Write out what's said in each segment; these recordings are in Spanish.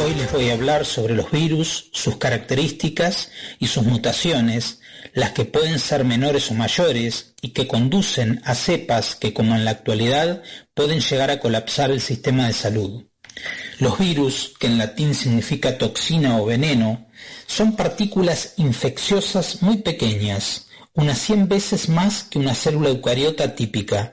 Hoy les voy a hablar sobre los virus, sus características y sus mutaciones, las que pueden ser menores o mayores y que conducen a cepas que, como en la actualidad, pueden llegar a colapsar el sistema de salud. Los virus, que en latín significa toxina o veneno, son partículas infecciosas muy pequeñas, unas 100 veces más que una célula eucariota típica,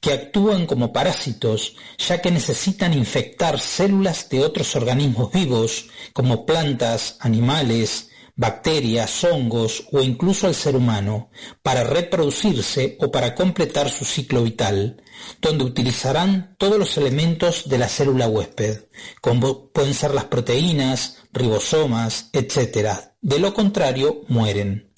que actúan como parásitos, ya que necesitan infectar células de otros organismos vivos, como plantas, animales, bacterias, hongos o incluso al ser humano, para reproducirse o para completar su ciclo vital, donde utilizarán todos los elementos de la célula huésped, como pueden ser las proteínas, ribosomas, etc. De lo contrario, mueren.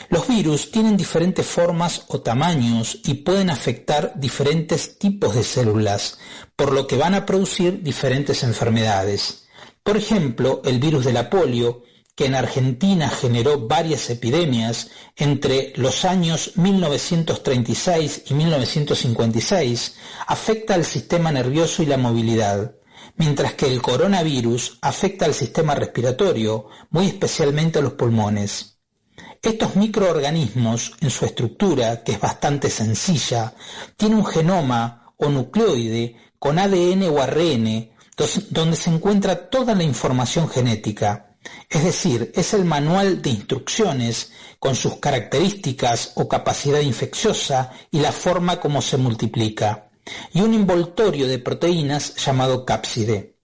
Los virus tienen diferentes formas o tamaños y pueden afectar diferentes tipos de células, por lo que van a producir diferentes enfermedades. Por ejemplo, el virus de la polio, que en Argentina generó varias epidemias entre los años 1936 y 1956, afecta al sistema nervioso y la movilidad, mientras que el coronavirus afecta al sistema respiratorio, muy especialmente a los pulmones. Estos microorganismos, en su estructura, que es bastante sencilla, tienen un genoma o nucleoide con ADN o ARN, donde se encuentra toda la información genética. Es decir, es el manual de instrucciones con sus características o capacidad infecciosa y la forma como se multiplica, y un envoltorio de proteínas llamado cápside.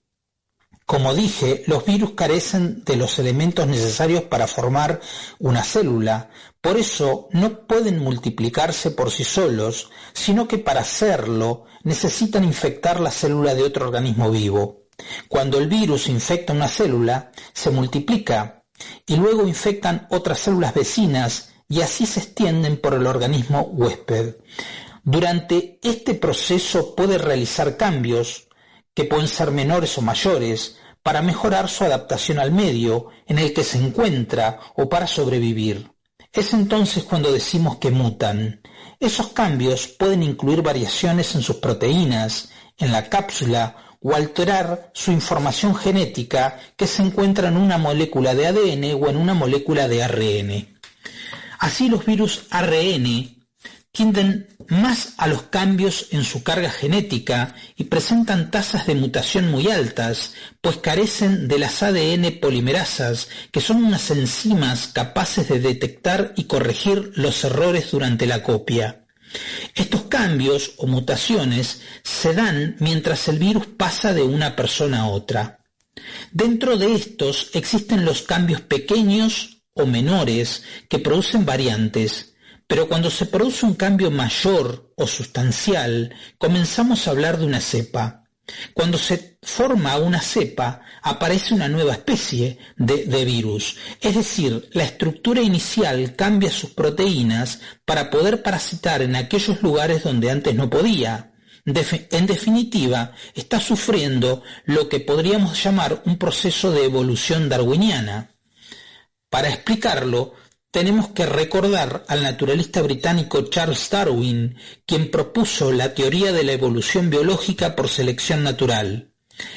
Como dije, los virus carecen de los elementos necesarios para formar una célula, por eso no pueden multiplicarse por sí solos, sino que para hacerlo necesitan infectar la célula de otro organismo vivo. Cuando el virus infecta una célula, se multiplica y luego infectan otras células vecinas y así se extienden por el organismo huésped. Durante este proceso puede realizar cambios, que pueden ser menores o mayores, para mejorar su adaptación al medio en el que se encuentra o para sobrevivir. Es entonces cuando decimos que mutan. Esos cambios pueden incluir variaciones en sus proteínas, en la cápsula o alterar su información genética que se encuentra en una molécula de ADN o en una molécula de ARN. Así los virus ARN tienden más a los cambios en su carga genética y presentan tasas de mutación muy altas, pues carecen de las ADN polimerasas, que son unas enzimas capaces de detectar y corregir los errores durante la copia. Estos cambios o mutaciones se dan mientras el virus pasa de una persona a otra. Dentro de estos existen los cambios pequeños o menores que producen variantes, pero cuando se produce un cambio mayor o sustancial, comenzamos a hablar de una cepa. Cuando se forma una cepa, aparece una nueva especie de virus, es decir, la estructura inicial cambia sus proteínas para poder parasitar en aquellos lugares donde antes no podía. En definitiva, está sufriendo lo que podríamos llamar un proceso de evolución darwiniana. Para explicarlo, tenemos que recordar al naturalista británico Charles Darwin, quien propuso la teoría de la evolución biológica por selección natural.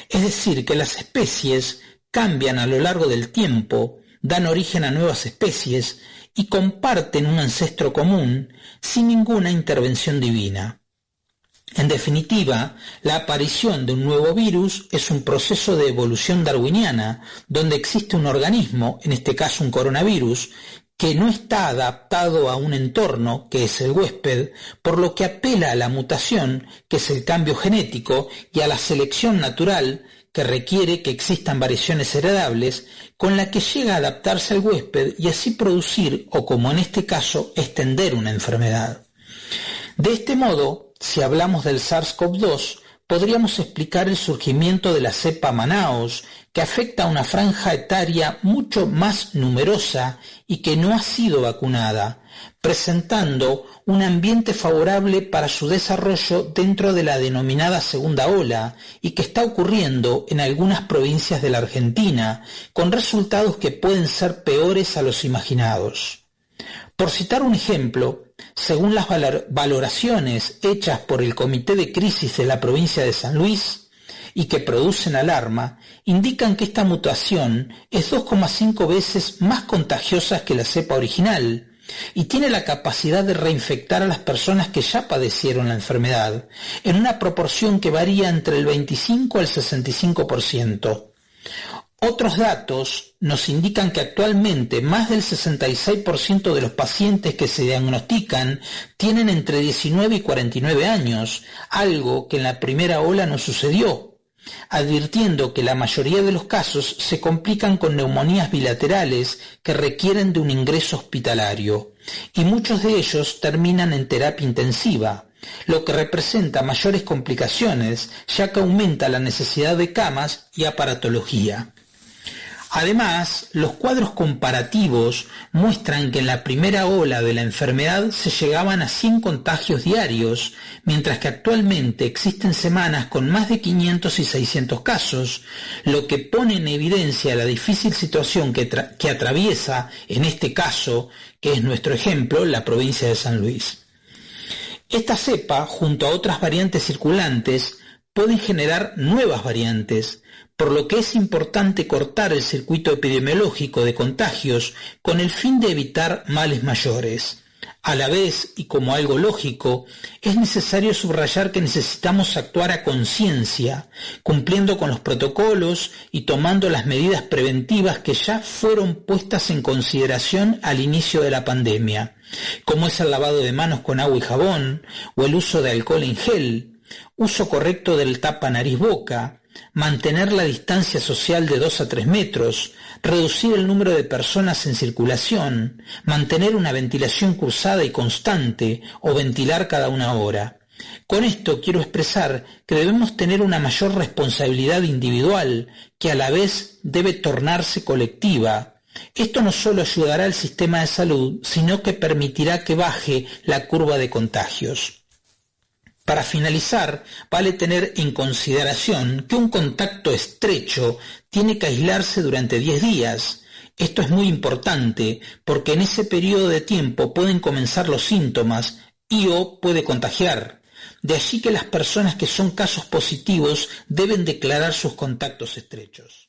Es decir, que las especies cambian a lo largo del tiempo, dan origen a nuevas especies y comparten un ancestro común sin ninguna intervención divina. En definitiva, la aparición de un nuevo virus es un proceso de evolución darwiniana, donde existe un organismo, en este caso un coronavirus, que no está adaptado a un entorno, que es el huésped, por lo que apela a la mutación, que es el cambio genético, y a la selección natural, que requiere que existan variaciones heredables, con la que llega a adaptarse al huésped y así producir, o como en este caso, extender una enfermedad. De este modo, si hablamos del SARS-CoV-2, podríamos explicar el surgimiento de la cepa Manaos, que afecta a una franja etaria mucho más numerosa y que no ha sido vacunada, presentando un ambiente favorable para su desarrollo dentro de la denominada segunda ola y que está ocurriendo en algunas provincias de la Argentina, con resultados que pueden ser peores a los imaginados. Por citar un ejemplo, según las valoraciones hechas por el Comité de Crisis de la provincia de San Luis, y que producen alarma, indican que esta mutación es 2,5 veces más contagiosa que la cepa original y tiene la capacidad de reinfectar a las personas que ya padecieron la enfermedad, en una proporción que varía entre el 25 al 65%. Otros datos nos indican que actualmente más del 66% de los pacientes que se diagnostican tienen entre 19 y 49 años, algo que en la primera ola no sucedió, advirtiendo que la mayoría de los casos se complican con neumonías bilaterales que requieren de un ingreso hospitalario, y muchos de ellos terminan en terapia intensiva, lo que representa mayores complicaciones, ya que aumenta la necesidad de camas y aparatología. Además, los cuadros comparativos muestran que en la primera ola de la enfermedad se llegaban a 100 contagios diarios, mientras que actualmente existen semanas con más de 500 y 600 casos, lo que pone en evidencia la difícil situación que atraviesa, en este caso, que es nuestro ejemplo, la provincia de San Luis. Esta cepa, junto a otras variantes circulantes, pueden generar nuevas variantes, por lo que es importante cortar el circuito epidemiológico de contagios con el fin de evitar males mayores. A la vez, y como algo lógico, es necesario subrayar que necesitamos actuar a conciencia, cumpliendo con los protocolos y tomando las medidas preventivas que ya fueron puestas en consideración al inicio de la pandemia, como es el lavado de manos con agua y jabón, o el uso de alcohol en gel, uso correcto del tapa nariz-boca, mantener la distancia social de 2 a 3 metros, reducir el número de personas en circulación, mantener una ventilación cruzada y constante o ventilar cada 1 hora. Con esto quiero expresar que debemos tener una mayor responsabilidad individual que a la vez debe tornarse colectiva. Esto no solo ayudará al sistema de salud, sino que permitirá que baje la curva de contagios. Para finalizar, vale tener en consideración que un contacto estrecho tiene que aislarse durante 10 días. Esto es muy importante porque en ese periodo de tiempo pueden comenzar los síntomas y/o puede contagiar. De allí que las personas que son casos positivos deben declarar sus contactos estrechos.